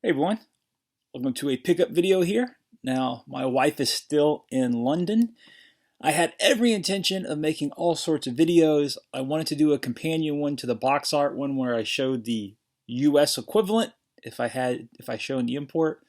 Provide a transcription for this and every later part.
Hey everyone, welcome to a pickup video here. Now, my wife is still in London. I had every intention of making all sorts of videos. I wanted to do a companion one to the box art one where I showed the US equivalent if I showed the import.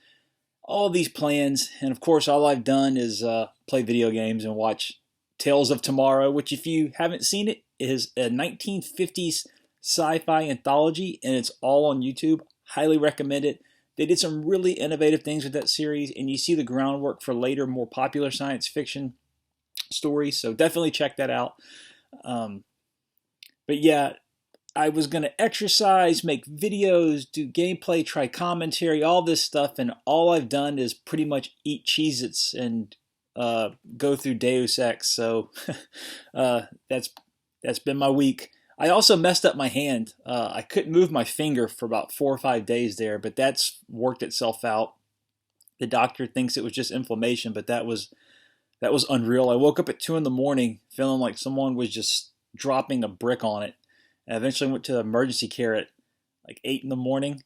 All these plans, and of course all I've done is play video games and watch Tales of Tomorrow, which if you haven't seen it, is a 1950s sci-fi anthology and it's all on YouTube. Highly recommend it. They did some really innovative things with that series, and you see the groundwork for later, more popular science fiction stories, so definitely check that out. But yeah, I was going to exercise, make videos, do gameplay, try commentary, all this stuff, and all I've done is pretty much eat Cheez-Its and go through Deus Ex, so that's been my week. I also messed up my hand. I couldn't move my finger for about 4 or 5 days there, but that's worked itself out. The doctor thinks it was just inflammation, but that was unreal. I woke up at 2 in the morning feeling like someone was just dropping a brick on it. I eventually went to emergency care at like 8 in the morning,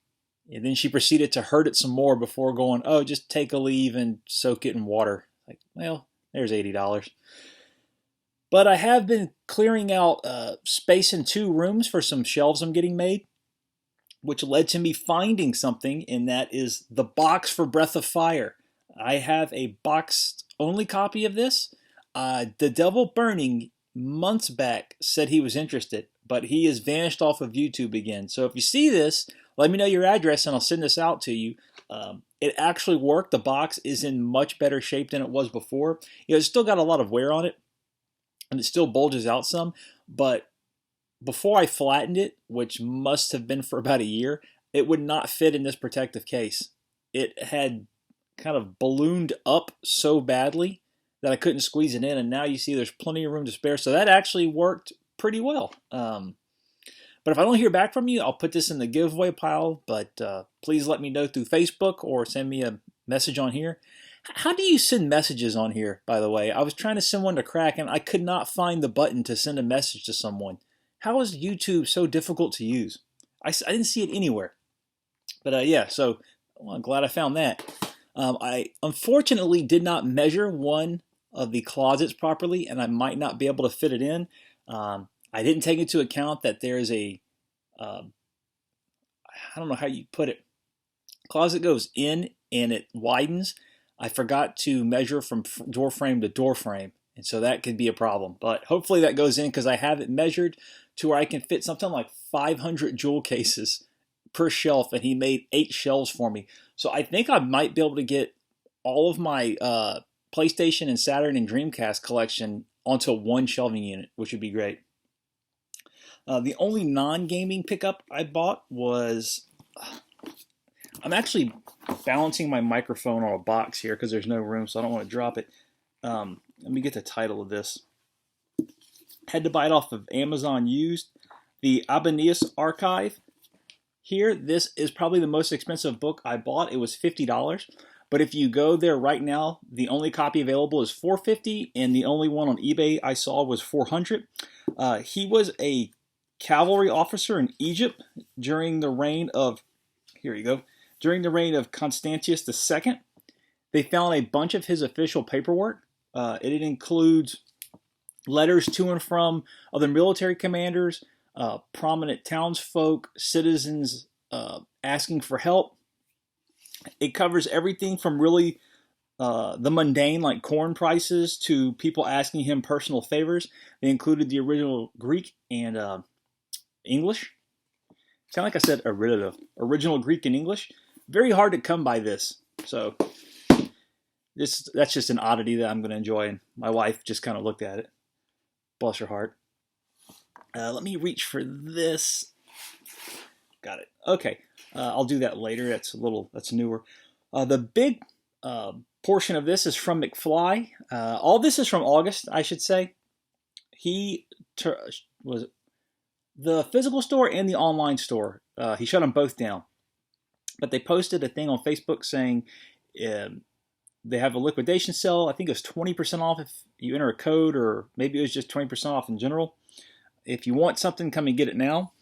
and then she proceeded to hurt it some more before going, oh, just take a leave and soak it in water. Like, well, there's $80. But I have been clearing out space in 2 rooms for some shelves I'm getting made, which led to me finding something, and that is the box for Breath of Fire. I have a box-only copy of this. The Devil Burning, months back, said he was interested, but he has vanished off of YouTube again. So if you see this, let me know your address and I'll send this out to you. It actually worked. The box is in much better shape than it was before. It's still got a lot of wear on it, and it still bulges out some, but before I flattened it, which must have been for about a year, it would not fit in this protective case. It had kind of ballooned up so badly that I couldn't squeeze it in, and now you see there's plenty of room to spare, so that actually worked pretty well. But if I don't hear back from you, I'll put this in the giveaway pile, but please let me know through Facebook or send me a message on here. How do you send messages on here, by the way? I was trying to send one to Crack, and I could not find the button to send a message to someone. How is YouTube so difficult to use? I didn't see it anywhere. But yeah, so well, I'm glad I found that. I unfortunately did not measure one of the closets properly, and I might not be able to fit it in. I didn't take into account that there's a, I don't know how you put it, closet goes in and it widens. I forgot to measure from door frame to door frame, and so that could be a problem. But hopefully that goes in because I have it measured to where I can fit something like 500 jewel cases per shelf, and he made 8 shelves for me. So I think I might be able to get all of my PlayStation and Saturn and Dreamcast collection onto one shelving unit, which would be great. The only non-gaming pickup I bought was... I'm actually balancing my microphone on a box here because there's no room, so I don't want to drop it. Let me get the title of this. Had to buy it off of Amazon used. The Ibanez Archive. Here, this is probably the most expensive book I bought. It was $50. But if you go there right now, the only copy available is $4.50, and the only one on eBay I saw was $400. He was a cavalry officer in Egypt during the reign of... Here you go. During the reign of Constantius II, they found a bunch of his official paperwork. It includes letters to and from other military commanders, prominent townsfolk, citizens asking for help. It covers everything from really the mundane, like corn prices, to people asking him personal favors. They included the original Greek and English. Sound like I said original Greek and English. Very hard to come by this, so that's just an oddity that I'm going to enjoy, and my wife just kind of looked at it. Bless her heart. Let me reach for this. Got it. Okay, I'll do that later. That's newer. The big portion of this is from McFly. All this is from August, I should say. He was the physical store and the online store. He shut them both down. But they posted a thing on Facebook saying they have a liquidation sale. I think it was 20% off if you enter a code, or maybe it was just 20% off in general. If you want something, come and get it now.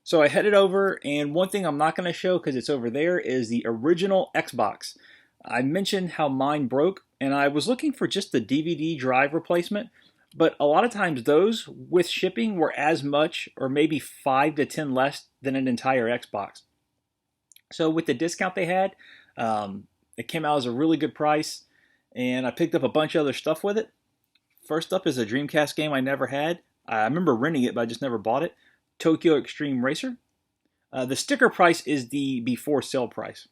So I headed over, and one thing I'm not going to show because it's over there is the original Xbox. I mentioned how mine broke, and I was looking for just the DVD drive replacement, but a lot of times those with shipping were as much or maybe 5 to 10 less than an entire Xbox. So with the discount they had, it came out as a really good price, and I picked up a bunch of other stuff with it. First up is a Dreamcast game I never had. I remember renting it, but I just never bought it. Tokyo Extreme Racer. The sticker price is the before sale price.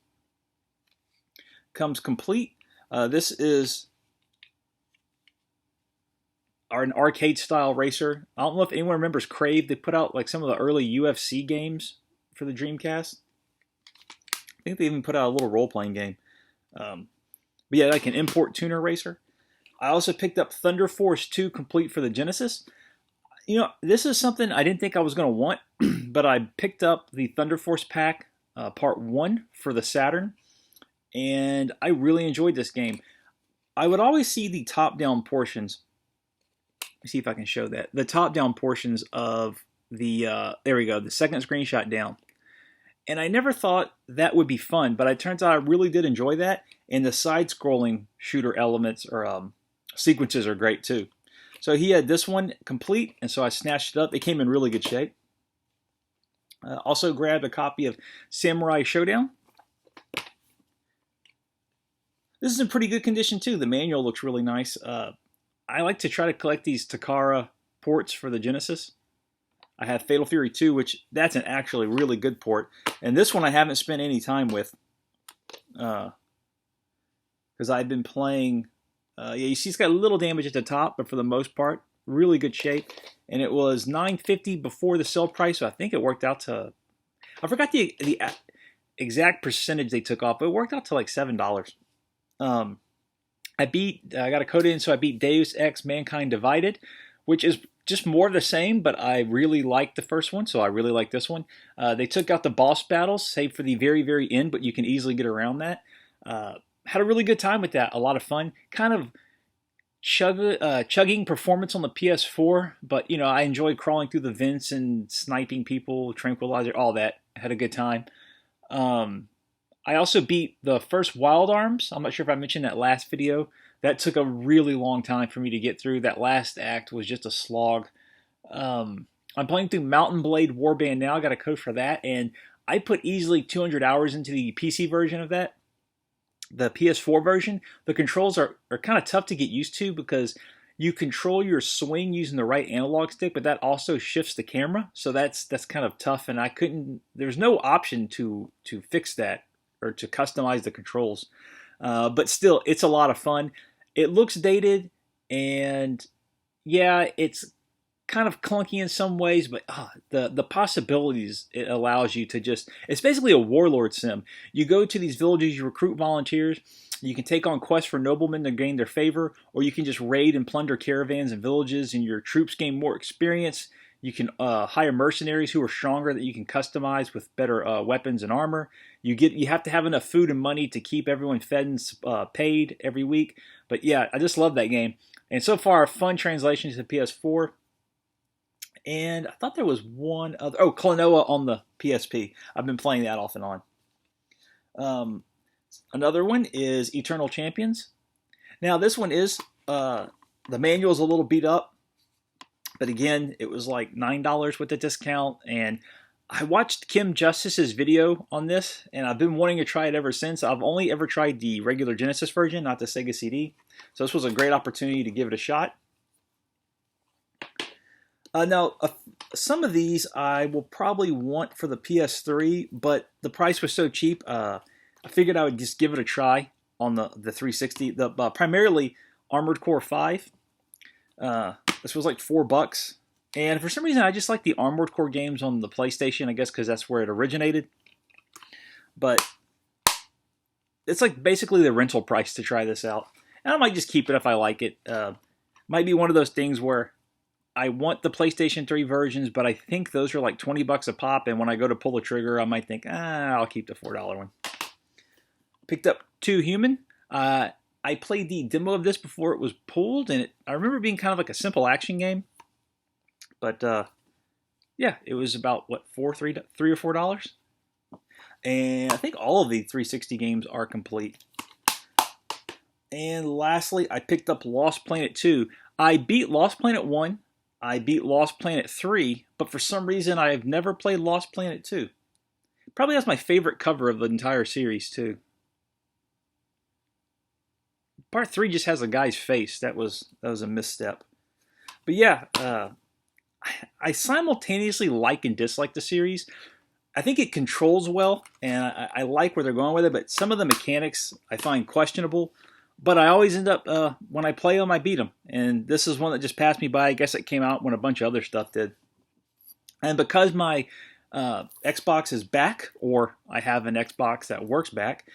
Comes complete. This is an arcade style racer. I don't know if anyone remembers Crave. They put out like some of the early UFC games for the Dreamcast. I think they even put out a little role playing game. But yeah, like an import tuner racer. I also picked up Thunder Force 2 complete for the Genesis. You know, this is something I didn't think I was going to want, but I picked up the Thunder Force pack, part 1 for the Saturn, and I really enjoyed this game. I would always see the top-down portions. Let me see if I can show that. The top-down portions of the, there we go, the second screenshot down. And I never thought that would be fun, but it turns out I really did enjoy that, and the side-scrolling shooter elements or sequences are great too. So he had this one complete, and so I snatched it up. It came in really good shape. Also grabbed a copy of Samurai Showdown. This is in pretty good condition too. The manual looks really nice. I like to try to collect these Takara ports for the Genesis. I have Fatal Fury 2, which that's an actually really good port. And this one I haven't spent any time with. Because I've been playing... yeah, you see it's got a little damage at the top, but for the most part, really good shape. And it was $9.50 before the sale price, so I think it worked out to... I forgot the exact percentage they took off, but it worked out to like $7. I got a code in, so I beat Deus Ex Mankind Divided, which is just more of the same, but I really liked the first one, so I really like this one. They took out the boss battles, save for the very, very end, but you can easily get around that. Had a really good time with that. A lot of fun. Kind of chugging performance on the PS4, but you know, I enjoyed crawling through the vents and sniping people, tranquilizer, all that. Had a good time. I also beat the first Wild Arms. I'm not sure if I mentioned that last video. That took a really long time for me to get through. That last act was just a slog. I'm playing through Mountain Blade Warband now. I got a code for that, and I put easily 200 hours into the PC version of that. The PS4 version, the controls are kind of tough to get used to because you control your swing using the right analog stick, but that also shifts the camera, so that's kind of tough. And I couldn't. There's no option to fix that or to customize the controls, but still, it's a lot of fun. It looks dated, and yeah, it's kind of clunky in some ways, but the possibilities it allows you to just... It's basically a warlord sim. You go to these villages, you recruit volunteers, you can take on quests for noblemen to gain their favor, or you can just raid and plunder caravans and villages, and your troops gain more experience. You can hire mercenaries who are stronger that you can customize with better weapons and armor. You have to have enough food and money to keep everyone fed and paid every week. But yeah, I just love that game. And so far, a fun translation to the PS4. And I thought there was one other... Oh, Klonoa on the PSP. I've been playing that off and on. Another one is Eternal Champions. Now, this one is... the manual is a little beat up. But again, it was like $9 with the discount. And I watched Kim Justice's video on this. And I've been wanting to try it ever since. I've only ever tried the regular Genesis version, not the Sega CD. So this was a great opportunity to give it a shot. Now, some of these I will probably want for the PS3, but the price was so cheap, I figured I would just give it a try on the 360. Primarily Armored Core 5. This was like $4. And for some reason, I just like the Armored Core games on the PlayStation, I guess because that's where it originated. But it's like basically the rental price to try this out. And I might just keep it if I like it. Might be one of those things where I want the PlayStation 3 versions, but I think those are like $20 a pop, and when I go to pull the trigger, I might think, I'll keep the $4 one. Picked up Too Human. I played the demo of this before it was pulled, and I remember it being kind of like a simple action game, but Yeah, it was about what three or $4, and I think all of the 360 games are complete. And lastly, I picked up Lost Planet 2. I beat Lost Planet 1, I beat Lost Planet 3, but for some reason I have never played Lost Planet 2. Probably has my favorite cover of the entire series too. Part 3 just has a guy's face. That was a misstep. But yeah, I simultaneously like and dislike the series. I think it controls well, and I like where they're going with it. But some of the mechanics I find questionable. But I always end up when I play them, I beat them. And this is one that just passed me by. I guess it came out when a bunch of other stuff did. And because my Xbox is back, or I have an Xbox that works back,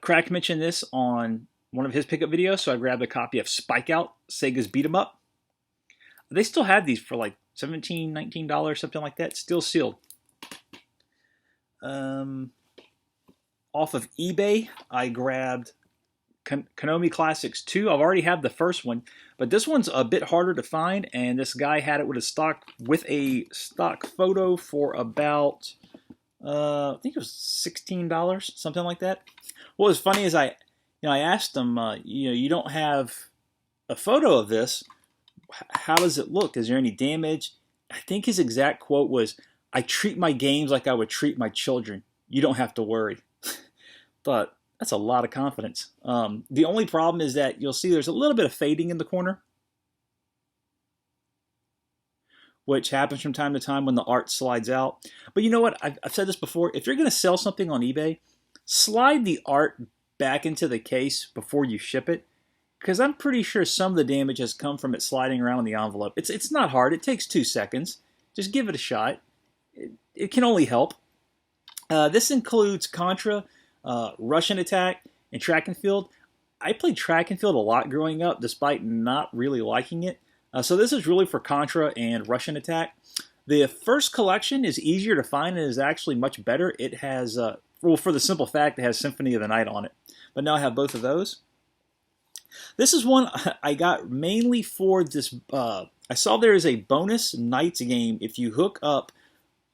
Crack mentioned this on one of his pickup videos, so I grabbed a copy of Spike Out, Sega's Beat 'em Up. They still have these for like $17, $19, something like that, still sealed. Off of eBay, I grabbed Konami Classics 2. I've already had the first one, but this one's a bit harder to find, and this guy had it with a stock photo for about I think it was $16, something like that. What was funny is I asked him, you don't have a photo of this. How does it look? Is there any damage? I think his exact quote was, "I treat my games like I would treat my children. You don't have to worry." But that's a lot of confidence. The only problem is that you'll see there's a little bit of fading in the corner, which happens from time to time when the art slides out. But you know what? I've said this before. If you're going to sell something on eBay, slide the art back into the case before you ship it, because I'm pretty sure some of the damage has come from it sliding around in the envelope. It's not hard. It takes 2 seconds. Just give it a shot. It can only help. This includes Contra, Russian Attack, and Track and Field. I played Track and Field a lot growing up, despite not really liking it. So this is really for Contra and Russian Attack. The first collection is easier to find and is actually much better. It has, for the simple fact, it has Symphony of the Night on it. But now I have both of those. This is one I got mainly for this. I saw there is a bonus Knights game if you hook up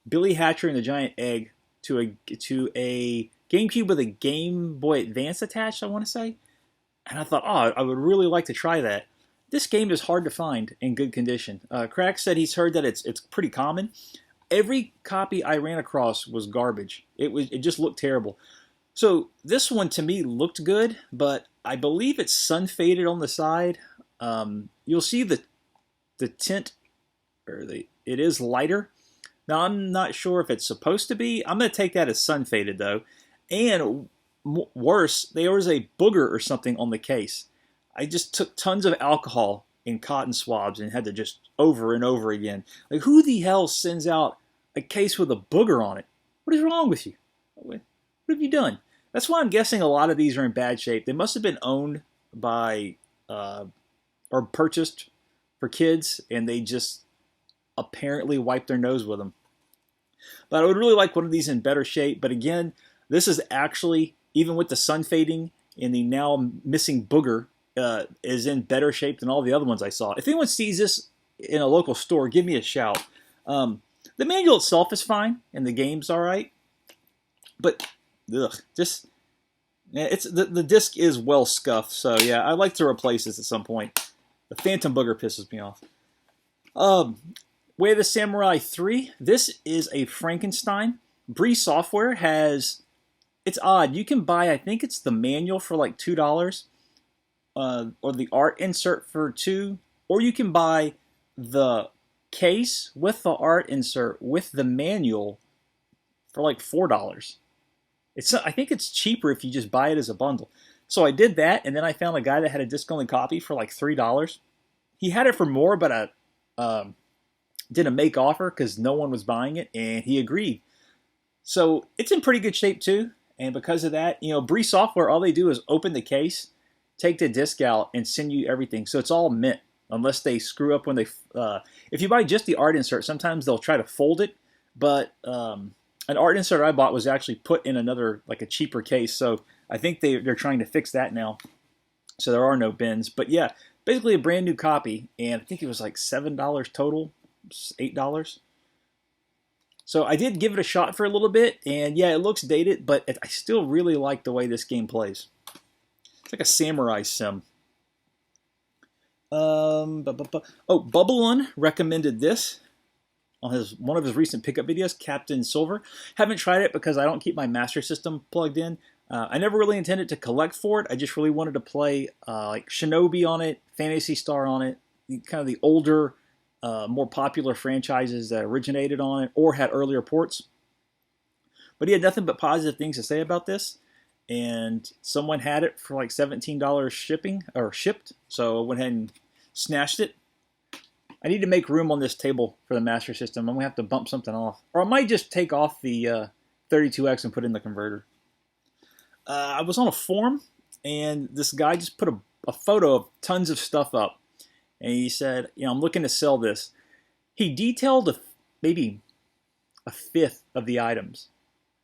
Billy Hatcher and the Giant Egg to a GameCube with a Game Boy Advance attached, I want to say. And I thought, I would really like to try that. This game is hard to find in good condition. Crack said he's heard that it's pretty common. Every copy I ran across was garbage. It just looked terrible. So this one to me looked good, but I believe it's sun faded on the side. You'll see the tint, it is lighter. Now I'm not sure if it's supposed to be. I'm going to take that as sun faded though. And worse, there was a booger or something on the case. I just took tons of alcohol in cotton swabs and had to just over and over again. Like, who the hell sends out a case with a booger on it? What is wrong with you? What have you done? That's why I'm guessing a lot of these are in bad shape. They must have been owned by or purchased for kids, and they just apparently wiped their nose with them. But I would really like one of these in better shape. But again, this is actually, even with the sun fading and the now missing booger, is in better shape than all the other ones I saw. If anyone sees this in a local store, give me a shout. The manual itself is fine, and the game's all right. But it's the disc is well scuffed. So yeah, I'd like to replace this at some point. The Phantom Booger pisses me off. Way of the Samurai 3. This is a Frankenstein. Bree Software has. It's odd. You can buy, I think it's the manual for like $2. Or the art insert for $2, or you can buy the case with the art insert with the manual for like $4. I think it's cheaper if you just buy it as a bundle. So I did that, and then I found a guy that had a disc-only copy for like $3. He had it for more, but I did a make offer because no one was buying it, and he agreed. So it's in pretty good shape too, and because of that, Bree Software, all they do is open the case, take the disc out, and send you everything. So it's all mint, unless they screw up when they... if you buy just the art insert, sometimes they'll try to fold it, but an art insert I bought was actually put in another, like a cheaper case, so I think they're trying to fix that now. So there are no bins. But yeah, basically a brand new copy, and I think it was like $7 total, $8. So I did give it a shot for a little bit, and yeah, it looks dated, but I still really like the way this game plays. It's like a samurai sim. Oh, Bubbalun recommended this on one of his recent pickup videos, Captain Silver. Haven't tried it because I don't keep my Master System plugged in. I never really intended to collect for it. I just really wanted to play like Shinobi on it, Phantasy Star on it, kind of the older, more popular franchises that originated on it or had earlier ports. But he had nothing but positive things to say about this. And someone had it for like $17 shipping or shipped, so I went ahead and snatched it. I need to make room on this table for the Master System. I'm gonna have to bump something off, or I might just take off the 32X and put in the converter. I was on a forum, and this guy just put a photo of tons of stuff up, and he said, "You know, I'm looking to sell this." He detailed maybe a fifth of the items,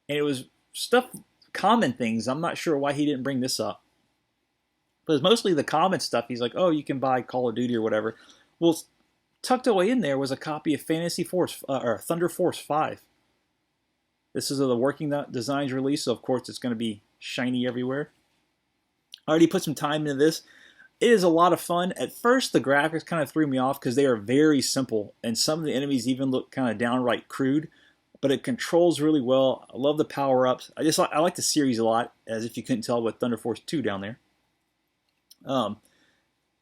and it was stuff. Common things. I'm not sure why he didn't bring this up. But it's mostly the common stuff. He's like, oh, you can buy Call of Duty or whatever. Well, tucked away in there was a copy of Fantasy Force or Thunder Force 5. This is the Working Designs release, so of course it's going to be shiny everywhere. I already put some time into this. It is a lot of fun. At first, the graphics kind of threw me off because they are very simple, and some of the enemies even look kind of downright crude. But it controls really well. I love the power-ups. I like the series a lot, as if you couldn't tell with Thunder Force 2 down there.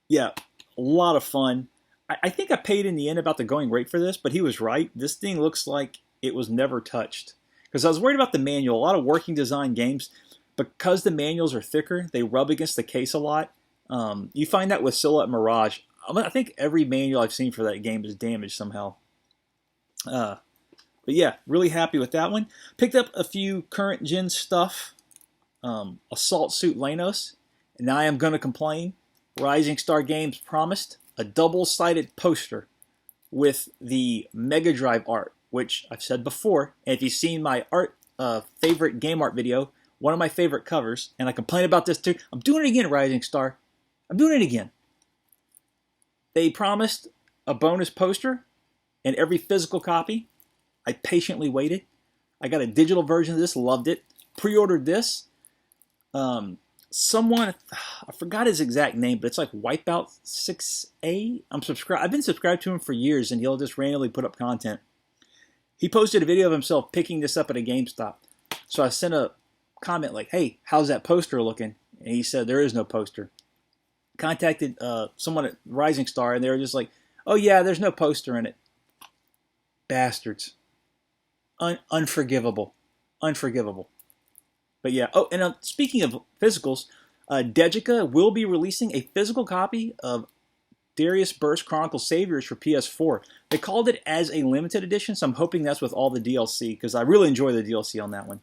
Yeah, a lot of fun. I think I paid in the end about the going rate for this, but he was right. This thing looks like it was never touched. Because I was worried about the manual. A lot of working design games, because the manuals are thicker, they rub against the case a lot. You find that with Silhouette Mirage. I think every manual I've seen for that game is damaged somehow. But yeah, really happy with that one. Picked up a few current gen stuff. Assault Suit Lanos. And now I am going to complain. Rising Star Games promised a double-sided poster with the Mega Drive art, which I've said before. And if you've seen my favorite game art video, one of my favorite covers, and I complain about this too. I'm doing it again, Rising Star. I'm doing it again. They promised a bonus poster and every physical copy. I patiently waited. I got a digital version of this, loved it. Pre-ordered this. Someone, I forgot his exact name, but it's like Wipeout 6A. I've been subscribed to him for years, and he'll just randomly put up content. He posted a video of himself picking this up at a GameStop. So I sent a comment like, hey, how's that poster looking? And he said, there is no poster. Contacted someone at Rising Star, and they were just like, oh yeah, there's no poster in it. Bastards. Unforgivable. Unforgivable. But yeah. Oh, and speaking of physicals, Dejica will be releasing a physical copy of Darius Burst Chronicles Saviors for PS4. They called it as a limited edition, so I'm hoping that's with all the DLC, because I really enjoy the DLC on that one.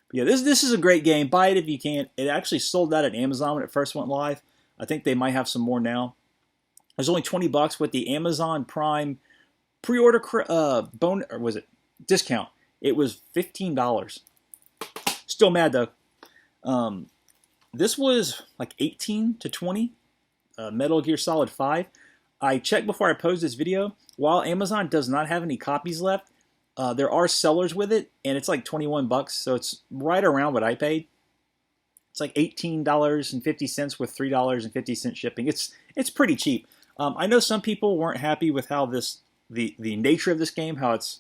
But yeah, this is a great game. Buy it if you can. It actually sold out at Amazon when it first went live. I think they might have some more now. There's only $20 with the Amazon Prime pre-order discount. It was $15. Still mad though. This was like 18 to 20. Metal Gear Solid 5. I checked before I posed this video. While Amazon does not have any copies left, there are sellers with it, and it's like $21, so it's right around what I paid. It's like $18.50 with $3.50 shipping. It's pretty cheap. I know some people weren't happy with how the nature of this game, how it's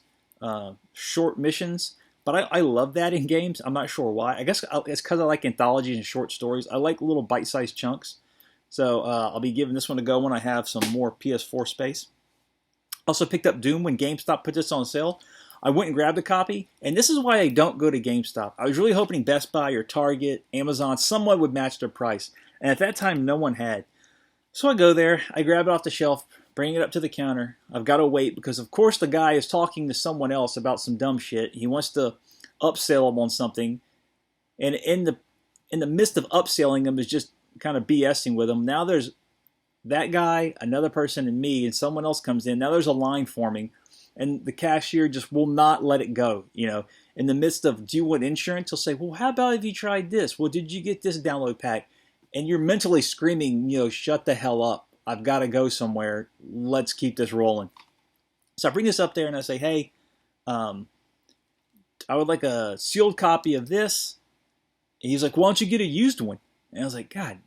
short missions, but I love that in games. I'm not sure why. I guess it's because I like anthologies and short stories. I like little bite-sized chunks. So I'll be giving this one a go when I have some more PS4 space. Also picked up Doom when GameStop put this on sale. I went and grabbed a copy, and this is why I don't go to GameStop. I was really hoping Best Buy or Target, Amazon, someone would match their price. And at that time, no one had. So I go there, I grab it off the shelf, bring it up to the counter. I've got to wait because, of course, the guy is talking to someone else about some dumb shit. He wants to upsell him on something. And in the midst of upselling him is just kind of BSing with him. Now there's that guy, another person, and me, and someone else comes in. Now there's a line forming. And the cashier just will not let it go. You know, in the midst of, do you want insurance? He'll say, well, how about if you tried this? Well, did you get this download pack? And you're mentally screaming, you know, shut the hell up. I've got to go somewhere. Let's keep this rolling. So I bring this up there and I say, hey, I would like a sealed copy of this. And he's like, why don't you get a used one? And I was like, God,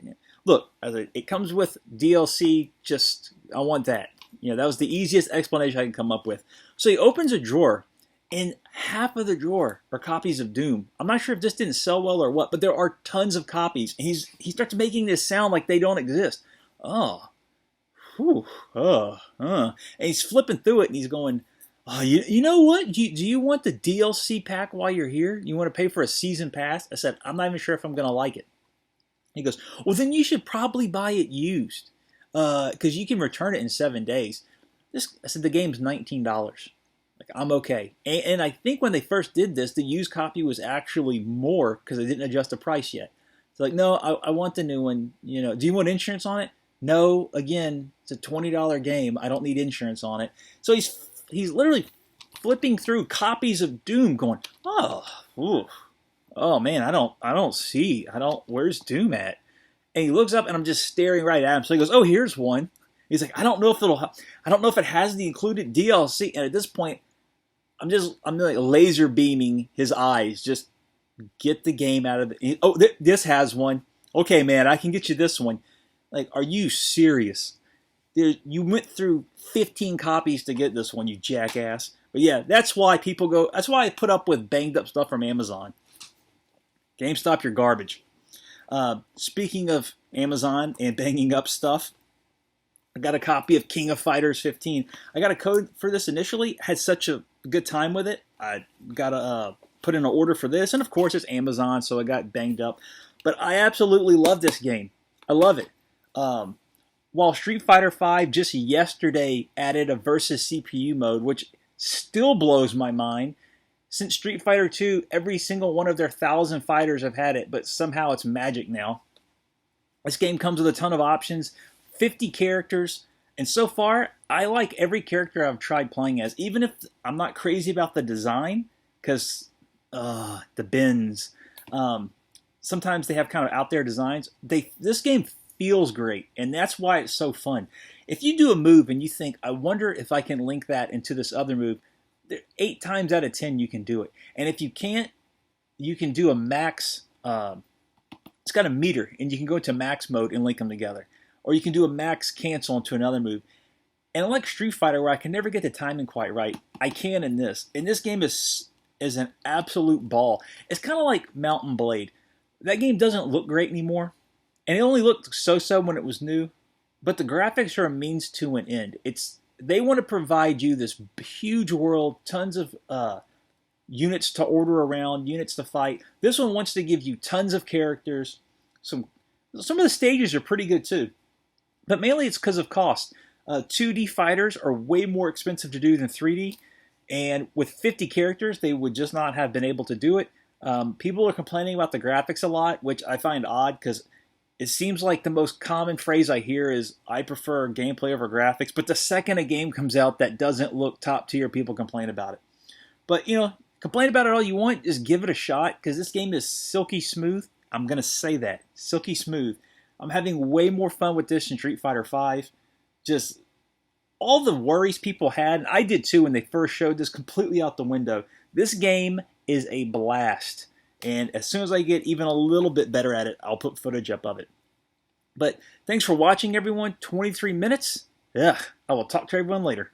look, I was like, it comes with DLC. Just, I want that. That was the easiest explanation I can come up with. So he opens a drawer, and half of the drawer are copies of Doom. I'm not sure if this didn't sell well or what, but there are tons of copies. And he starts making this sound like they don't exist. Oh, whew, and he's flipping through it, and he's going, oh, you know what? Do you want the DLC pack while you're here? You want to pay for a season pass? I said, I'm not even sure if I'm going to like it. He goes, well, then you should probably buy it used, because you can return it in 7 days. I said, the game's $19. Like, I'm okay. And I think when they first did this, the used copy was actually more because they didn't adjust the price yet. It's like, no, I want the new one. Do you want insurance on it? No, again, it's a $20 game. I don't need insurance on it. So he's literally flipping through copies of Doom going, oh man, where's Doom at? And he looks up, and I'm just staring right at him. So he goes, oh, here's one. He's like, I don't know if it has the included DLC. And at this point, I'm like laser beaming his eyes. Just get the game out of the. Oh, this has one. Okay, man, I can get you this one. Like, are you serious? You went through 15 copies to get this one, you jackass. But yeah, that's why people go. That's why I put up with banged up stuff from Amazon. GameStop, you're garbage. Speaking of Amazon and banging up stuff, I got a copy of King of Fighters 15. I got a code for this initially. Had such a good time with it. I got to put in an order for this. And of course, it's Amazon, so it got banged up. But I absolutely love this game. I love it. While Street Fighter V just yesterday added a versus CPU mode, which still blows my mind. Since Street Fighter II, every single one of their 1,000 fighters have had it, but somehow it's magic now. This game comes with a ton of options, 50 characters, and so far, I like every character I've tried playing as, even if I'm not crazy about the design, because the bins, sometimes they have kind of out there designs. This game feels great, and that's why it's so fun. If you do a move and you think, I wonder if I can link that into this other move, 8 times out of 10 you can do it. And if you can't, you can do a max. It's got a meter, and you can go into max mode and link them together. Or you can do a max cancel into another move. And like Street Fighter, where I can never get the timing quite right, I can in this. And this game is an absolute ball. It's kind of like Mountain Blade. That game doesn't look great anymore. And it only looked so-so when it was new. But the graphics are a means to an end. They want to provide you this huge world, tons of units to order around, units to fight. This one wants to give you tons of characters. Some of the stages are pretty good too. But mainly it's because of cost. 2D fighters are way more expensive to do than 3D. And with 50 characters, they would just not have been able to do it. People are complaining about the graphics a lot, which I find odd because it seems like the most common phrase I hear is, I prefer gameplay over graphics. But the second a game comes out that doesn't look top tier, people complain about it. But, complain about it all you want. Just give it a shot because this game is silky smooth. I'm going to say that. Silky smooth. I'm having way more fun with this than Street Fighter V. Just all the worries people had, and I did too when they first showed this, completely out the window. This game is a blast. And as soon as I get even a little bit better at it, I'll put footage up of it. But thanks for watching, everyone. 23 minutes. I will talk to everyone later.